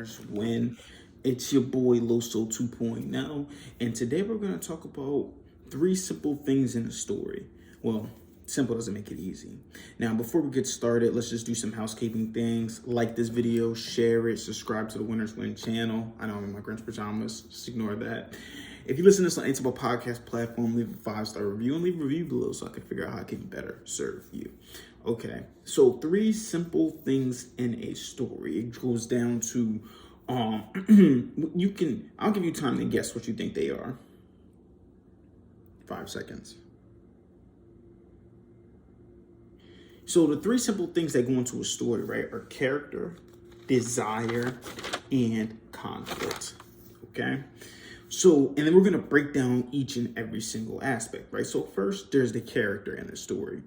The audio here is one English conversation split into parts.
winners win. It's your boy Loso 2.0, and today we're going to talk about 3 simple things in a story. Well, simple doesn't make it easy. Now, before we get started, let's just do some housekeeping things. Like this video, share it, subscribe to the Winners Win channel. I know I'm in my Grinch pajamas, just ignore that. If you listen to this on any type of podcast platform, leave a 5-star review and leave a review below so I can figure out how I can better serve you. Okay, so 3 simple things in a story. It goes down to, I'll give you time to guess what you think they are. 5 seconds. So the 3 simple things that go into a story, right, are character, desire, and conflict, okay? So, and then we're going to break down each and every single aspect, right? So first, there's the character in the story.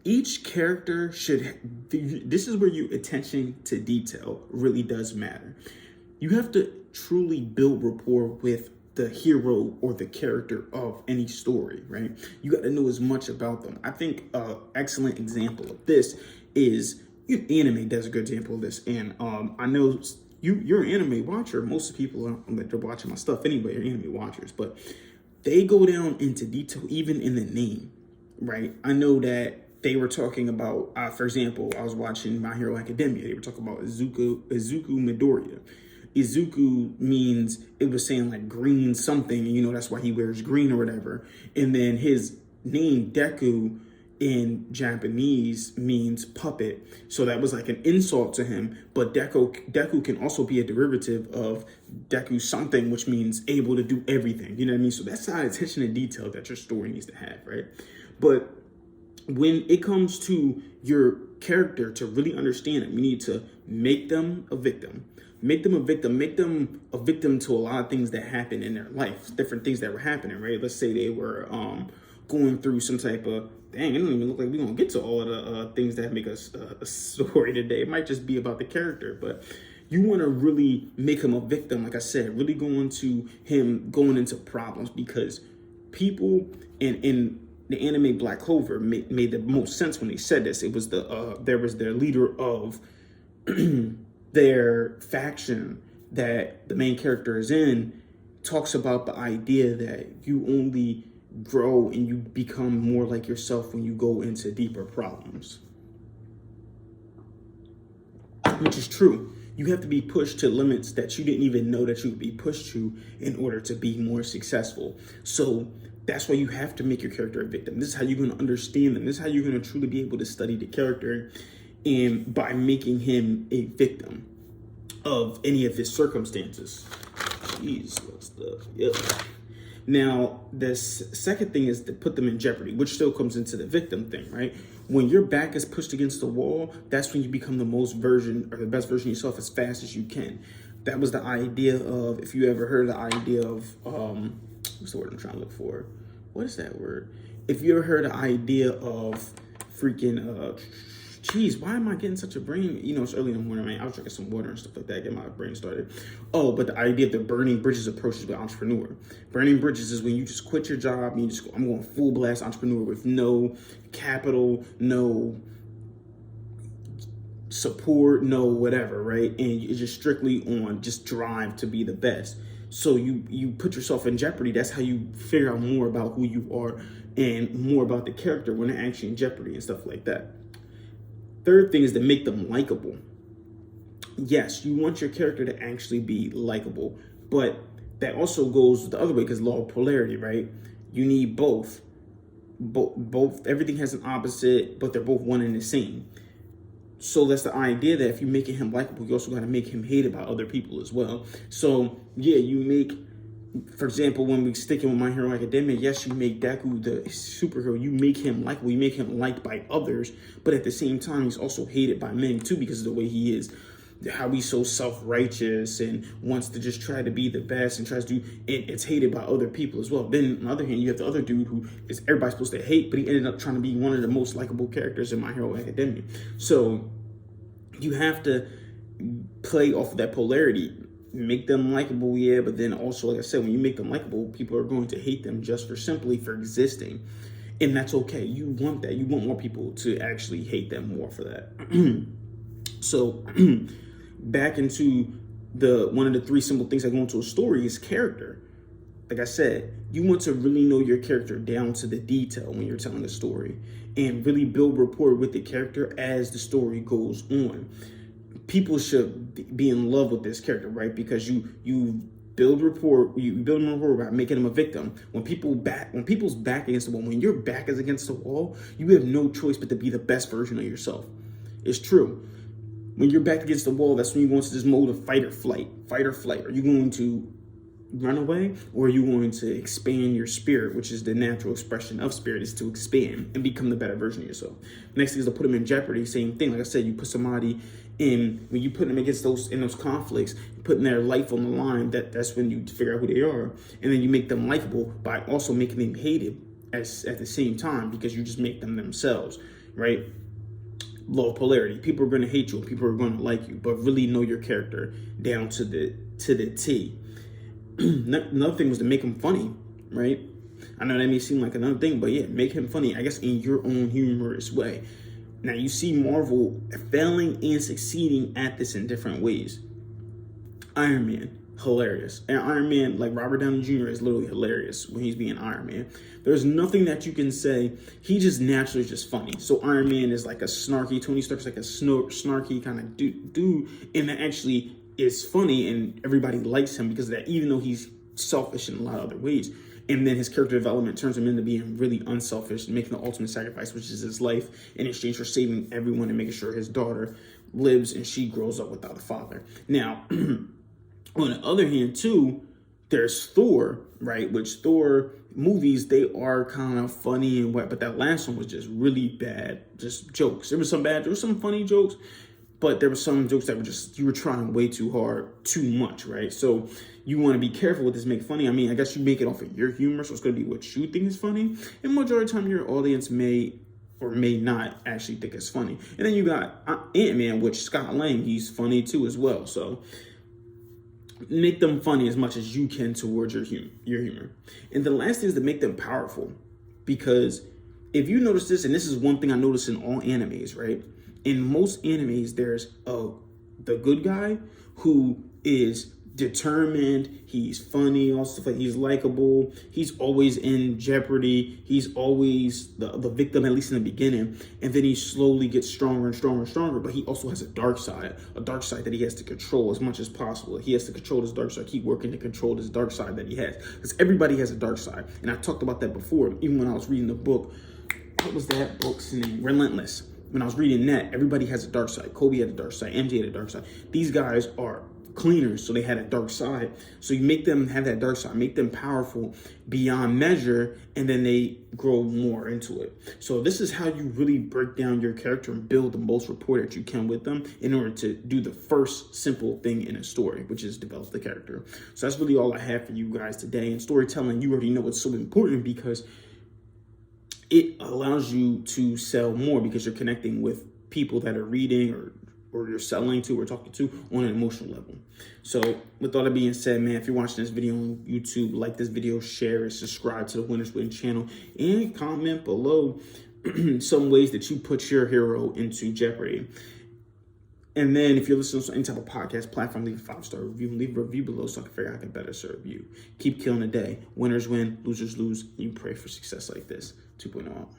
Each character this is where your attention to detail really does matter. You have to truly build rapport with the hero or the character of any story, right? You got to know as much about them. I think an excellent example of this is anime does a good example of this. And I know you're an anime watcher. Most of the people that are watching my stuff anyway are anime watchers, but they go down into detail even in the name, right? I know that they were talking about, for example, I was watching My Hero Academia. They were talking about Izuku Midoriya. Izuku means, it was saying like green something, you know, that's why he wears green or whatever. And then his name, Deku, in Japanese means puppet. So that was like an insult to him. But Deku can also be a derivative of Deku something, which means able to do everything. You know what I mean? So that's how attention to detail that your story needs to have, right? But when it comes to your character, to really understand them, you need to make them a victim. Make them a victim. Make them a victim to a lot of things that happen in their life, different things that were happening, right? Let's say they were going through some type of, dang, it don't even look like we're going to get to all of the things that make us a story today. It might just be about the character, but you want to really make him a victim, like I said, really go into him going into problems, because people in the anime Black Clover made the most sense when they said this. It was there was their leader of their faction that the main character is in, talks about the idea that you only grow and you become more like yourself when you go into deeper problems, which is true. You have to be pushed to limits that you didn't even know that you would be pushed to in order to be more successful. So that's why you have to make your character a victim. This is how you're going to understand them. This is how you're going to truly be able to study the character, and by making him a victim of any of his circumstances. Jeez, what's the, yep. Now, this second thing is to put them in jeopardy, which still comes into the victim thing, right? When your back is pushed against the wall, that's when you become the best version of yourself as fast as you can. That was the idea of, if you ever heard the idea of, what's the word I'm trying to look for? What is that word? If you ever heard the idea of freaking, geez, why am I getting such a brain? You know, it's early in the morning, man. I was drinking some water and stuff like that, get my brain started. Oh, but the idea of the burning bridges approach is with entrepreneur. Burning bridges is when you just quit your job and you just go, I'm going full blast entrepreneur with no capital, no support, no whatever, right? And it's just strictly on just drive to be the best. So you put yourself in jeopardy. That's how you figure out more about who you are and more about the character when they're actually in jeopardy and stuff like that. Third thing is to make them likable. Yes, you want your character to actually be likable, but that also goes the other way, because law of polarity, right? You need both. Both. Everything has an opposite, but they're both one and the same. So that's the idea, that if you're making him likable, you also got to make him hated by other people as well. So yeah, you make, for example, when we stick in with My Hero Academia, yes, you make Deku the superhero. You make him likable. You make him liked by others, but at the same time, he's also hated by men too, because of the way he is, how he's so self-righteous and wants to just try to be the best and tries to do. It's hated by other people as well. Then on the other hand, you have the other dude who is everybody's supposed to hate, but he ended up trying to be one of the most likable characters in My Hero Academia. So you have to play off of that polarity. Make them likable, yeah, but then also, like I said, when you make them likable, people are going to hate them just for existing. And that's okay. You want that. You want more people to actually hate them more for that. So back into one of the three simple things that go into a story is character. Like I said, you want to really know your character down to the detail when you're telling a story and really build rapport with the character as the story goes on. People should be in love with this character, right? Because you build rapport by making them a victim. When people's back against the wall, when your back is against the wall, you have no choice but to be the best version of yourself. It's true. When you're back against the wall, that's when you go into this mode of fight or flight. Are you going to run away, or are you going to expand your spirit, which is the natural expression of spirit, is to expand and become the better version of yourself? Next thing is to put them in jeopardy. Same thing. Like I said, you put somebody in, when you put them against those conflicts, putting their life on the line, that's when you figure out who they are. And then you make them likable by also making them hated at the same time, because you just make them themselves, right? Law of polarity. People are going to hate you, and people are going to like you, but really know your character down to the T. Another thing was to make him funny, right? I know that may seem like another thing, but yeah, make him funny, I guess, in your own humorous way. Now, you see Marvel failing and succeeding at this in different ways. Iron Man, hilarious. And Iron Man, like Robert Downey Jr., is literally hilarious when he's being Iron Man. There's nothing that you can say. He just naturally is just funny. So Iron Man is like a snarky, Tony Stark's like a snarky kind of dude, and that actually is funny, and everybody likes him because of that, even though he's selfish in a lot of other ways. And then his character development turns him into being really unselfish and making the ultimate sacrifice, which is his life, in exchange for saving everyone and making sure his daughter lives and she grows up without a father. Now, on the other hand, too, there's Thor, right? Which Thor movies, they are kind of funny and what, but that last one was just really bad, just jokes. There was some funny jokes, but there were some jokes that were just, you were trying way too hard, too much, right? So you want to be careful with this make funny. I mean, I guess you make it off of your humor, so it's going to be what you think is funny. And majority of the time, your audience may or may not actually think it's funny. And then you got Ant-Man, which Scott Lang, he's funny too as well. So make them funny as much as you can towards your humor. And the last thing is to make them powerful. Because if you notice this, and this is one thing I notice in all animes, right? In most animes, there's the good guy who is determined, he's funny, also he's likable, he's always in jeopardy, he's always the victim, at least in the beginning, and then he slowly gets stronger and stronger and stronger, but he also has a dark side that he has to control as much as possible. He has to control his dark side, keep working to control this dark side that he has, because everybody has a dark side, and I talked about that before, even when I was reading the book. What was that book's name? Relentless. When I was reading that, everybody has a dark side. Kobe had a dark side. MJ had a dark side. These guys are cleaners, so they had a dark side. So you make them have that dark side, make them powerful beyond measure, and then they grow more into it. So this is how you really break down your character and build the most rapport that you can with them in order to do the first simple thing in a story, which is develop the character. So that's really all I have for you guys today. And storytelling, you already know it's so important because it allows you to sell more, because you're connecting with people that are reading or you're selling to or talking to on an emotional level. So with all that being said, man, if you're watching this video on YouTube, like this video, share it, subscribe to the Winners Win channel, and comment below some ways that you put your hero into jeopardy. And then if you're listening to any type of podcast platform, leave a 5-star review and leave a review below so I can figure out how I can better serve you. Keep killing the day. Winners win, losers lose. You pray for success like this. 2.0 out.